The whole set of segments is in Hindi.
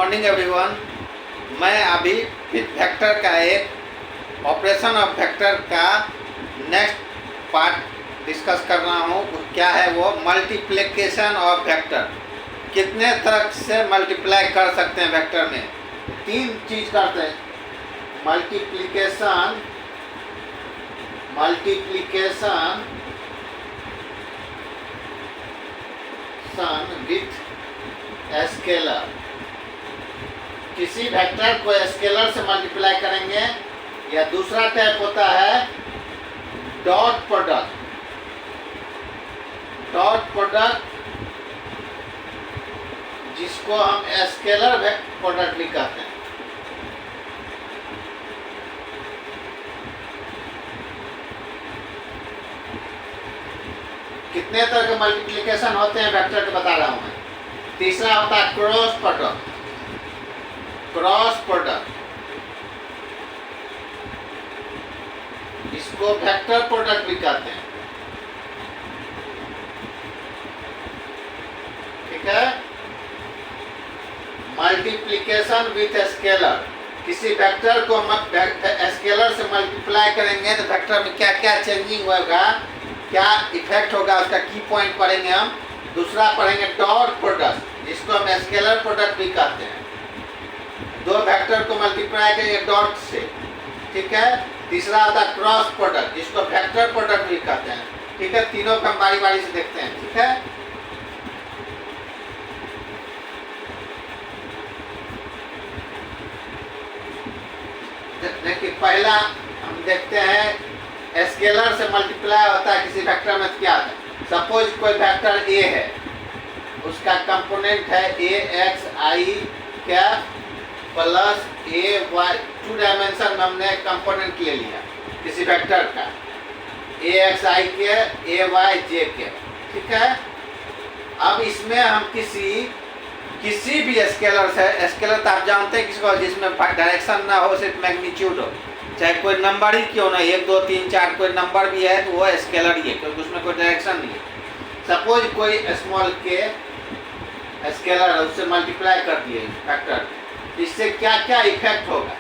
Morning everyone. मैं अभी विथ वेक्टर का एक ऑपरेशन ऑफ वेक्टर का नेक्स्ट पार्ट डिस्कस कर रहा हूँ। क्या है वो? Multiplication of vector. कितने तरह से मल्टीप्लाई कर सकते हैं वेक्टर में? तीन चीज़ करते हैं। Multiplication with scalar. किसी वेक्टर को स्केलर से मल्टीप्लाई करेंगे, या दूसरा टाइप होता है डॉट प्रोडक्ट। जिसको हम स्केलर प्रोडक्ट भी कहते हैं। कितने तरह के मल्टीप्लिकेशन होते हैं वेक्टर के बता रहा हूं मैं। तीसरा होता है क्रॉस प्रोडक्ट। इसको वेक्टर प्रोडक्ट भी कहते हैं। ठीक है। Multiplication with scalar. किसी वेक्टर को स्केलर से मल्टीप्लाई करेंगे तो वेक्टर में क्या क्या चेंजिंग होगा, क्या इफेक्ट होगा, उसका की पॉइंट पढ़ेंगे हम। दूसरा पढ़ेंगे डॉट प्रोडक्ट, जिसको हम स्केलर प्रोडक्ट भी कहते हैं। दो वेक्टर को मल्टीप्लाई करेंगे डॉट से। ठीक है। तीसरा होता है क्रॉस प्रोडक्ट, जिसको वेक्टर प्रोडक्ट भी कहते हैं। ठीक है। तीनों को हम बारी बारी से देखते हैं। ठीक है। देखिए, पहला हम देखते हैं स्केलर से मल्टीप्लाई होता है किसी वेक्टर में। क्या है? सपोज कोई वेक्टर ए है, उसका कंपोनेंट है AXI cap plus AY। 2 dimension में हमने कंपोनेंट ले लिया किसी वेक्टर का, AXI के AYJ के। ठीक है। अब इसमें हम किसी भी स्केलर से, स्केलर तो आप जानते हैं किसको, जिसमें डायरेक्शन ना हो, सिर्फ मैग्नीट्यूड हो। चाहे कोई नंबर ही क्यों ना, 1 2 3 4 कोई नंबर भी है तो वो स्केलर ही है, क्योंकि उसमें कोई डायरेक्शन नहीं है। सपोज कोई स्मॉल के स्केलर है, उससे मल्टीप्लाई कर दिए फैक्टर, इससे क्या क्या इफेक्ट होगा?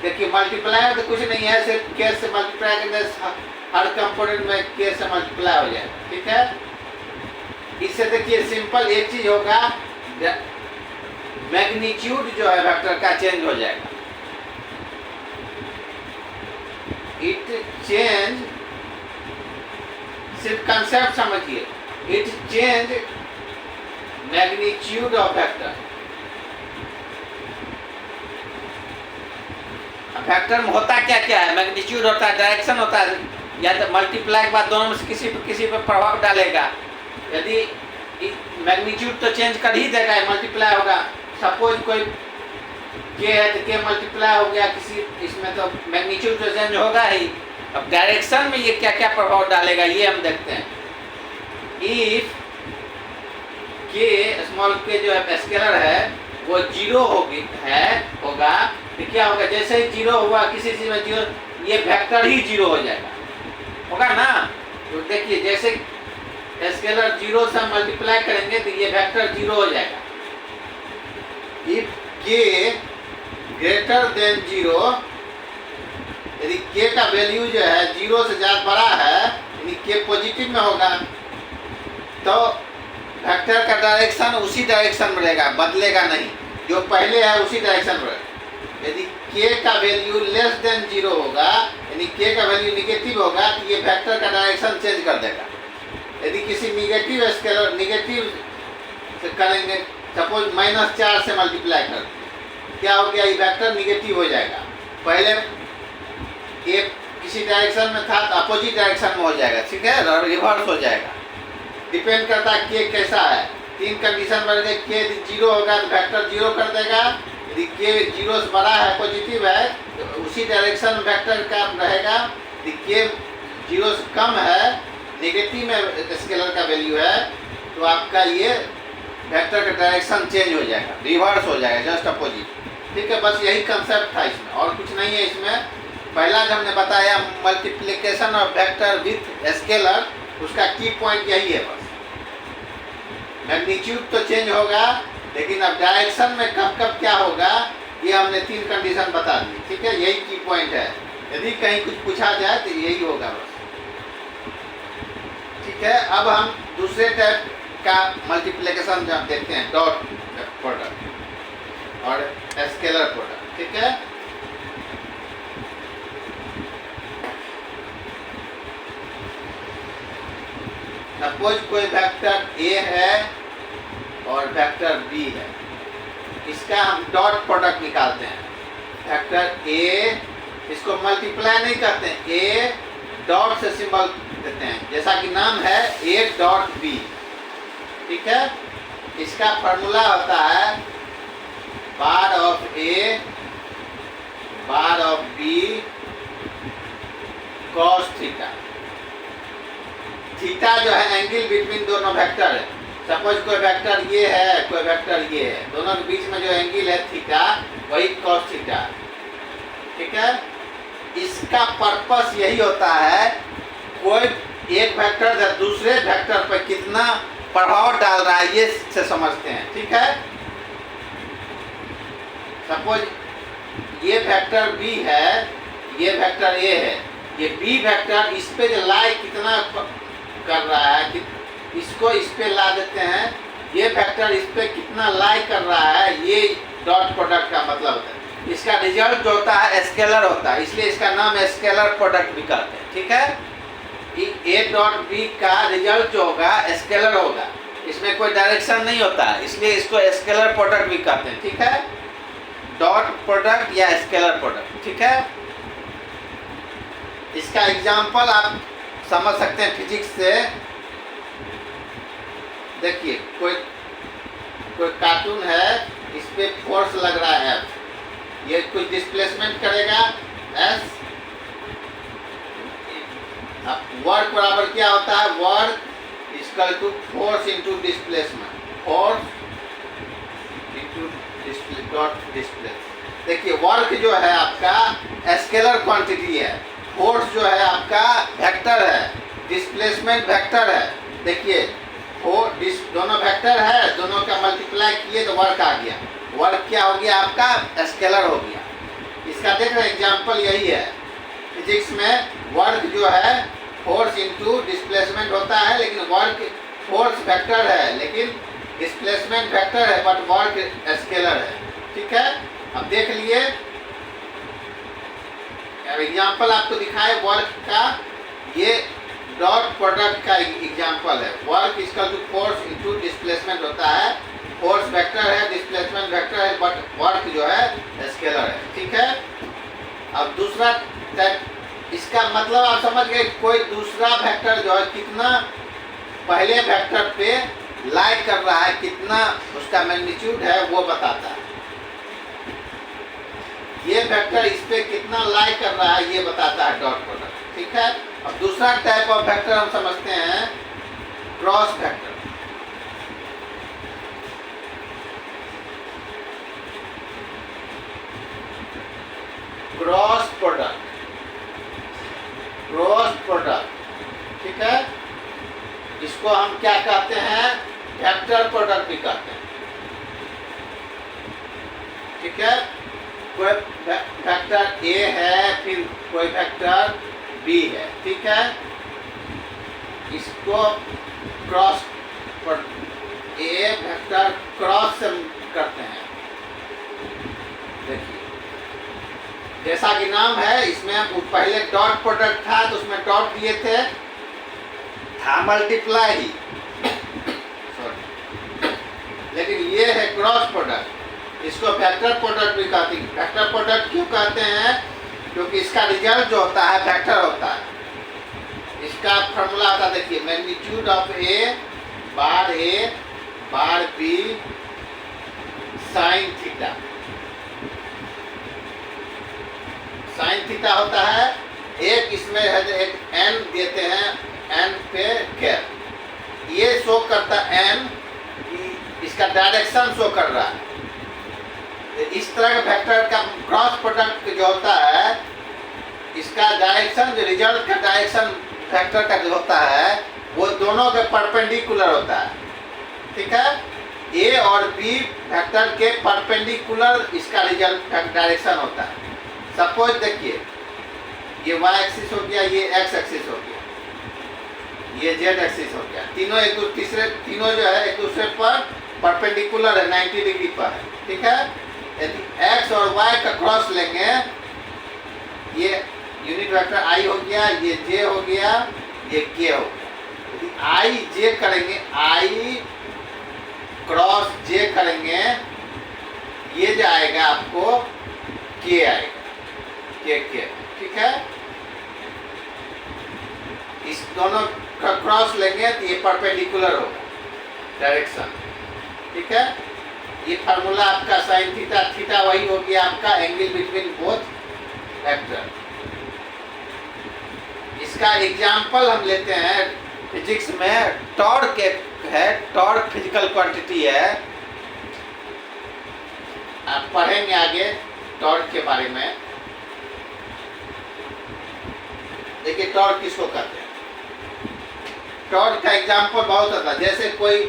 देखिए, मल्टीप्लाई तो कुछ नहीं है, सिर्फ के से मल्टीप्लाई करने हर कंपोनेंट में के से मल्टीप्लाई हो जाएगा। ठीक है। इससे देखिए सिंपल एक चीज होगा, मैग्नीट्यूड जो है वेक्टर का चेंज हो जाएगा। इट चेंज, सिर्फ कंसेप्ट समझिए, it change magnitude of vector. Vector में होता क्या क्या है? मैग्नीट्यूड होता है, डायरेक्शन होता है, या तो मल्टीप्लाई के बाद दोनों में से किसी पे प्रभाव डालेगा। यदि मैग्नीट्यूड तो चेंज कर ही देगा, मल्टीप्लाई होगा। सपोज कोई के है तो के मल्टीप्लाई हो गया किसी, इसमें तो मैग्नीट्यूड तो चेंज होगा ही। अब डायरेक्शन में ये क्या क्या प्रभाव डालेगा ये हम देखते हैं। इफ के स्मॉल के जो है स्केलर है वो 0 होगा तो क्या होगा? जैसे ही 0 हुआ किसी चीज में 0, ये वेक्टर ही 0 हो जाएगा, होगा ना। तो देखिए, जैसे स्केलर 0 से मल्टीप्लाई करेंगे तो ये वेक्टर 0 हो जाएगा। इफ के ग्रेटर देन 0, यदि के का वैल्यू जो है 0 से ज्यादा बड़ा है, यानी के पॉजिटिव में होगा, तो वेक्टर का डायरेक्शन उसी डायरेक्शन में रहेगा, बदलेगा नहीं, जो पहले है उसी डायरेक्शन में रहेगा। यदि के का वैल्यू लेस देन 0 होगा, यानी के का वैल्यू निगेटिव होगा, तो ये वेक्टर का डायरेक्शन चेंज कर देगा। यदि किसी निगेटिव स्केलर निगेटिव से करेंगे, सपोज -4 से मल्टीप्लाई कर, क्या हो गया? ये वेक्टर निगेटिव हो जाएगा। पहले ये किसी डायरेक्शन में था तो अपोजिट डायरेक्शन में हो जाएगा। ठीक है। रिवर्स हो जाएगा। डिपेंड करता है के कैसा है। 3 कंडीशन बन गए। के 0 होगा तो वेक्टर 0 कर देगा। यदि के 0 से बड़ा है, पॉजिटिव है, तो उसी डायरेक्शन में वेक्टर का रहेगा। यदि के 0 से कम है, नेगेटिव में स्केलर का वैल्यू है, तो आपका ये वेक्टर का डायरेक्शन चेंज हो जाएगा, रिवर्स हो जाएगा, जस्ट अपोजिट। ठीक है। बस यही कंसेप्ट था इसमें, और कुछ नहीं है इसमें। पहला जो हमने बताया multiplication of vector with scalar, उसका की पॉइंट यही है बस। मैग्नीट्यूड तो चेंज होगा, लेकिन अब डायरेक्शन में कब कब क्या होगा ये हमने 3 कंडीशन बता दी। ठीक है, यही की पॉइंट है। यदि कहीं कुछ पूछा जाए तो यही होगा बस। ठीक है, अब हम दूसरे टाइप का मल्टीप्लिकेशन जब देखते हैं, डॉट प्रोडक्ट और स्केलर प्रोडक्ट। ठीक है, सपोज कोई वेक्टर ए है और वेक्टर बी है, इसका हम डॉट प्रोडक्ट निकालते हैं। वेक्टर ए, इसको मल्टीप्लाई नहीं करते हैं, ए डॉट से सिंबल देते हैं, जैसा कि नाम है ए डॉट बी। ठीक है, इसका फॉर्मूला होता है bar of A bar of b cos theta. Theta जो है एंगल बिटवीन दोनों वेक्टर है। सपोज कोई वेक्टर ये है, कोई वेक्टर ये है, दोनों के बीच में जो एंगल है थीटा, वही कॉस थीटा। ठीक है, इसका पर्पस यही होता है कोई एक वेक्टर से दूसरे वेक्टर पर कितना प्रभाव डाल रहा है ये से समझते हैं। ठीक है, सपोज ये वेक्टर बी है, ये वेक्टर ए है, ये बी वेक्टर इस पे जो लाई कितना कर रहा है कि इसको इस पे ला देते हैं, ये वेक्टर इस पे कितना लाई कर रहा है, ये डॉट प्रोडक्ट का मतलब होता है। इसका रिजल्ट जो होता है स्केलर होता है, इसलिए इसका नाम स्केलर प्रोडक्ट भी कहते हैं। ठीक है, ए डॉट बी का रिजल्ट जो होगा स्केलर होगा, इसमें कोई डायरेक्शन नहीं होता है, इसलिए इसको स्केलर प्रोडक्ट भी कहते हैं। ठीक है, डॉट प्रोडक्ट या स्केलर प्रोडक्ट। ठीक है, इसका एग्जांपल आप समझ सकते हैं फिजिक्स से। देखिए कोई कार्टून है, इस पे फोर्स लग रहा है F, ये कुछ डिस्प्लेसमेंट करेगा S। अब वर्क बराबर क्या होता है, work equal to force into displacement, force into dot displace. देखिए वर्क जो है आपका स्केलर क्वांटिटी है, फोर्स जो है आपका वेक्टर है, डिस्प्लेसमेंट वेक्टर है। देखिए दोनों वेक्टर है, दोनों का मल्टीप्लाई किए तो वर्क आ गया। वर्क क्या हो गया आपका, स्केलर हो गया। इसका देख रहे एग्जांपल यही है फिजिक्स में। वर्क जो है फोर्स इनटू डिस्प्लेसमेंट होता है, लेकिन वर्क फोर्स वेक्टर है लेकिन डिस्प्लेसमेंट वेक्टर है, बट वर्क स्केलर है। ठीक है, अब देख लिए एग्जाम्पल आपको दिखाए वर्क का, ये डॉट प्रोडक्ट का एग्जाम्पल है। Work equal to force into displacement होता है, फोर्स वेक्टर है, डिस्प्लेसमेंट वेक्टर है, बट वर्क जो है स्केलर है। ठीक है, अब दूसरा टाइप, इसका मतलब आप समझ गए, कोई दूसरा वेक्टर जो है कितना पहले वेक्टर पे लाई कर रहा है, कितना उसका मैग्नीट्यूड है वो बताता है। ये वेक्टर इस पे कितना लाई कर रहा है ये बताता है डॉट प्रोडक्ट। ठीक है, अब दूसरा टाइप ऑफ वेक्टर हम समझते हैं cross vector. Cross product, cross product. ठीक है, इसको हम क्या कहते हैं, वेक्टर प्रोडक्ट भी कहते हैं। ठीक है, कोई वेक्टर ए है, फिर कोई वेक्टर बी है। ठीक है, इसको क्रॉस ए वेक्टर क्रॉस से करते हैं। देखिए जैसा कि नाम है, इसमें पहले डॉट प्रोडक्ट था तो उसमें डॉट दिए थे, था मल्टीप्लाई ही सॉरी, लेकिन ये है क्रॉस प्रोडक्ट, इसको वेक्टर प्रोडक्ट भी कहते हैं। वेक्टर प्रोडक्ट क्यों कहते हैं, क्योंकि इसका रिजल्ट जो होता है वेक्टर होता है। इसका फॉर्मूला आता है, देखिए magnitude of A bar B sine theta. Sine theta होता है, एक इसमें है, एक एन देते हैं, एन पे कैप, ये शो करता है एन, इसका डायरेक्शन शो कर रहा है। इस तरह का वेक्टर का क्रॉस प्रोडक्ट जो होता है, इसका डायरेक्शन, जो रिजल्ट का डायरेक्शन वेक्टर का जो होता है वो दोनों के परपेंडिकुलर होता है। ठीक है, ए और बी वेक्टर के परपेंडिकुलर इसका रिजल्ट डायरेक्शन होता है। सपोज देखिए ये y एक्सिस हो गया, ये x एक्सिस हो गया, ये z एक्सिस हो गया, तीनों जो है एक दूसरे पर परपेंडिकुलर है, 90 डिग्री पर है, ठीक है। यदि x और y का क्रॉस लेंगे, ये यूनिट वेक्टर i हो गया, ये j हो गया, ये k हो गया। यदि i j करेंगे, i क्रॉस j करेंगे, ये जो आएगा आपको k आएगा, k, ठीक है। इस दोनों का क्रॉस लेंगे तो ये परपेंडिकुलर होगा डायरेक्शन, ठीक है। ये फार्मूला आपका साइन थीटा, थीटा वही हो गया आपका एंगल बिटवीन बोथ वेक्टर। इसका एग्जांपल हम लेते हैं फिजिक्स में, टॉर्क है, टॉर्क फिजिकल क्वांटिटी है, आप पढ़ेंगे आगे टॉर्क के बारे में। देखिए टॉर्क किसको कहते हैं। टॉर्क का एग्जांपल बहुत आता है, जैसे कोई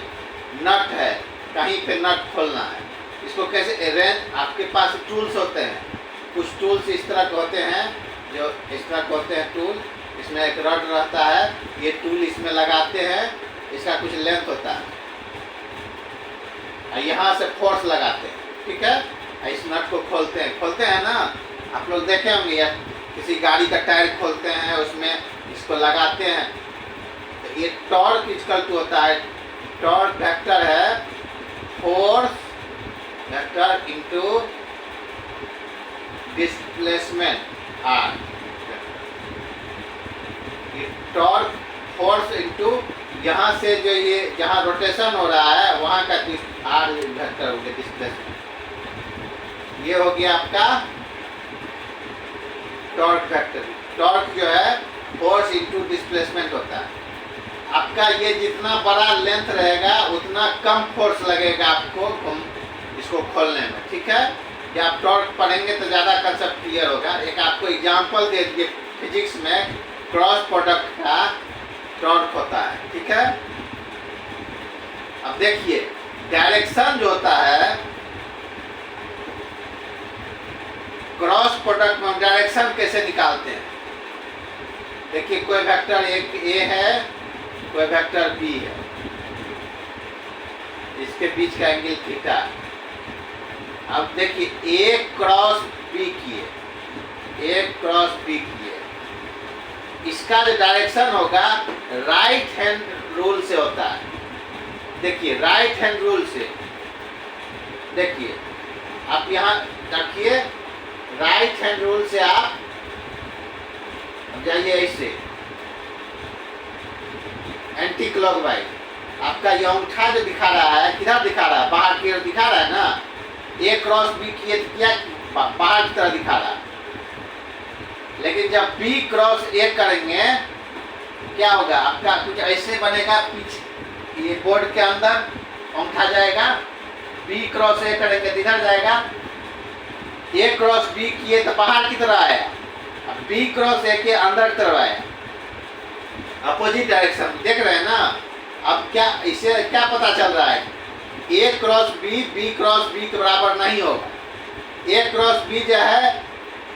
नट है, कहीं पे नट खोलना है, इसको कैसे रेंज, आपके पास टूल्स होते हैं, कुछ टूल्स इस तरह के होते हैं, जो इस तरह के होते हैं टूल, इसमें एक रड रहता है, ये टूल इसमें लगाते हैं, इसका कुछ लेंथ होता है, यहाँ से फोर्स लगाते हैं, ठीक है। इस नट को खोलते हैं ना, आप लोग देखे होंगे, या किसी गाड़ी का टायर खोलते हैं, उसमें इसको लगाते हैं, तो ये टॉर्क इक्वल टू होता है, टॉर्क वेक्टर है force vector into displacement R. ये टॉर्क फोर्स इनटू यहाँ से जो ये जहाँ रोटेशन हो रहा है वहाँ का आर वेक्टर हो गया डिस्प्लेसमेंट। ये हो गया आपका टॉर्क वेक्टर। टॉर्क जो है फोर्स इनटू डिस्प्लेसमेंट होता है। आपका ये जितना बड़ा लेंथ रहेगा उतना कम फोर्स लगेगा आपको इसको खोलने में, ठीक है। जब आप टॉर्क पढ़ेंगे तो ज़्यादा कंसेप्ट क्लियर होगा। एक आपको एग्जांपल दे दिए फिजिक्स में, क्रॉस प्रोडक्ट का टॉर्क होता है, ठीक है। अब देखिए डायरेक्शन जो होता है, क्रॉस प्रोडक्ट में डायरेक्शन कैसे निकालते हैं। देखिए कोई वेक्टर एक ए है, कोई वेक्टर बी है, इसके बीच का एंगल थीटा। अब देखिए ए क्रॉस बी किए, ए क्रॉस बी किए, इसका जो डायरेक्शन होगा राइट हैंड रूल से होता है। देखिए राइट हैंड रूल से, देखिए आप यहाँ रखिए, राइट हैंड रूल से आप जाइए ऐसे एंटी क्लॉकवाइज। आपका ये अंगूठा जो दिखा रहा है किधर दिखा रहा है, बाहर की ओर दिखा रहा है ना। ए क्रॉस बी किए तो क्या बाहर की तरह दिखा रहा है, लेकिन जब बी क्रॉस ए करेंगे क्या होगा, आपका कुछ ऐसे बनेगा, पीछे ये बोर्ड के अंदर अंगूठा जाएगा, बी क्रॉस ए करेंगे तो इधर जाएगा, ए क्रॉस बी किए तो बाहर की तरह आया, अब बी क्रॉस ए के अंदर की तरफ आया, अपोजिट डायरेक्शन। देख रहे हैं ना। अब क्या इससे क्या पता चल रहा है, a cross B cross B के बराबर नहीं होगा। ए क्रॉस बी जो है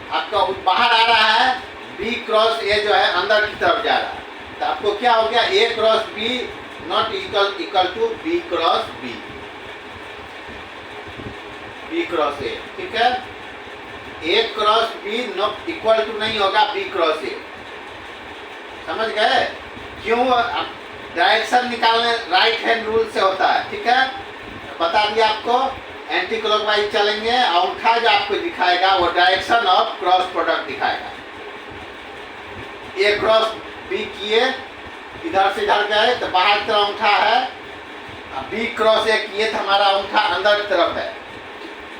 आपका बाहर आ रहा है, बी क्रॉस ए जो है अंदर की तरफ जा रहा है, तो आपको क्या हो गया, a cross b not equal to b cross b, b cross a, ठीक है। A cross b not equal to नहीं होगा बी क्रॉस ए, समझ गए। क्यों, डायरेक्शन निकालने राइट हैंड रूल से होता है, ठीक है। बता दिया आपको, एंटी क्लॉकवाइज चलेंगे, अंगूठा जो आपको दिखाएगा वो डायरेक्शन ऑफ क्रॉस प्रोडक्ट दिखाएगा। ए क्रॉस बी किए, इधर से इधर गए तो बाहर की तरफ अंगूठा है, बी क्रॉस ए किए तो हमारा अंगूठा अंदर की तरफ है,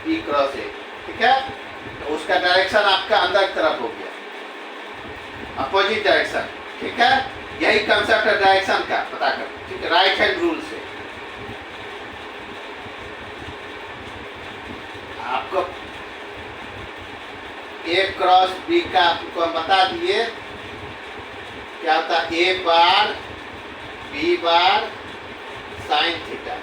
बी क्रॉस ए, ठीक है। तो उसका डायरेक्शन आपका अंदर की तरफ हो गया, अपोजिट डायरेक्शन, ठीक है। यही कंसेप्ट है डायरेक्शन का, पता कर, ठीक है, राइट हैंड रूल से। आपको ए क्रॉस बी का आपको हम बता दिए क्या होता है, ए bar B bar sine theta,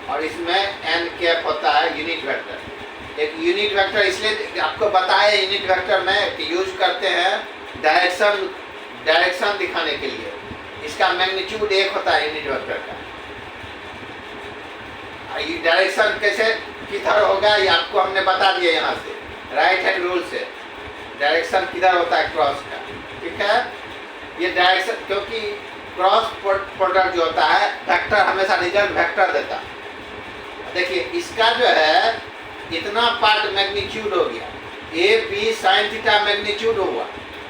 और इसमें एन कैप होता है यूनिट वेक्टर। एक यूनिट वेक्टर इसलिए आपको बताया यूनिट वेक्टर में कि यूज करते हैं डायरेक्शन दिखाने के लिए। इसका मैग्नीट्यूड 1 होता है यूनिट वेक्टर का। ये डायरेक्शन कैसे किधर होगा ये आपको हमने बता दिया यहाँ से राइट हैंड रूल से। डायरेक्शन किधर होता है क्रॉस का, ठीक है। ये डायरेक्शन क्योंकि क्रॉस प्रोडक्ट जो होता है वेक्टर हमेशा रिजल्ट वेक्टर देता है। देखिए इसका जो है इतना पार्ट मैग्नीट्यूड हो गया, A B sine theta magnitude हुआ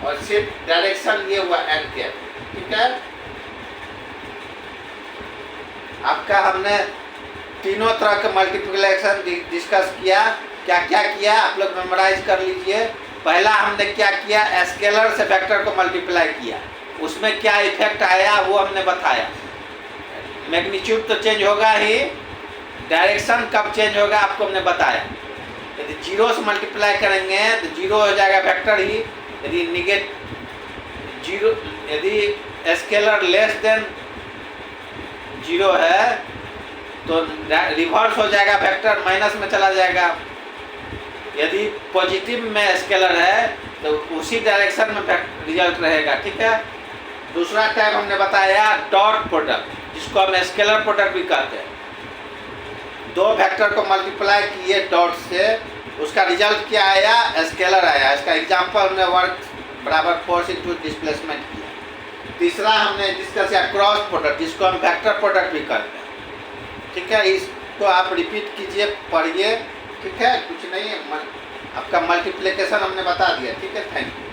और सिर्फ डायरेक्शन ये हुआ एन कैप, ठीक है। आपका हमने तीनों तरह का मल्टीप्लिकेशन डिस्कस किया। क्या क्या किया आप लोग मेमोराइज कर लीजिए। पहला हमने क्या किया, स्केलर से वेक्टर को मल्टीप्लाई किया, उसमें क्या इफेक्ट आया वो हमने बताया। मैग्नीट्यूड तो चेंज होगा ही, डायरेक्शन कब चेंज होगा आपको हमने बताया। यदि जीरो से मल्टीप्लाई करेंगे तो जीरो हो जाएगा वेक्टर ही। यदि जीरो यदि स्केलर लेस देन जीरो है तो रिवर्स हो जाएगा, वेक्टर माइनस में चला जाएगा। यदि पॉजिटिव में स्केलर है तो उसी डायरेक्शन में रिजल्ट रहेगा, ठीक है। दूसरा टाइप हमने बताया डॉट प्रोडक्ट, जिसको हम स्केलर प्रोडक्ट भी कहते हैं। दो वेक्टर को मल्टीप्लाई किए डॉट से, उसका रिजल्ट क्या आया, स्केलर आया। इसका एग्जांपल हमने वर्क बराबर फोर्स इनटू डिस्प्लेसमेंट किया। तीसरा हमने डिस्कस किया क्रॉस प्रोडक्ट, जिसको हम वेक्टर प्रोडक्ट भी कहते हैं, ठीक है। इसको आप रिपीट कीजिए, पढ़िए, ठीक है। कुछ नहीं है, आपका मल्टीप्लिकेशन हमने बता दिया, ठीक है। Thank you.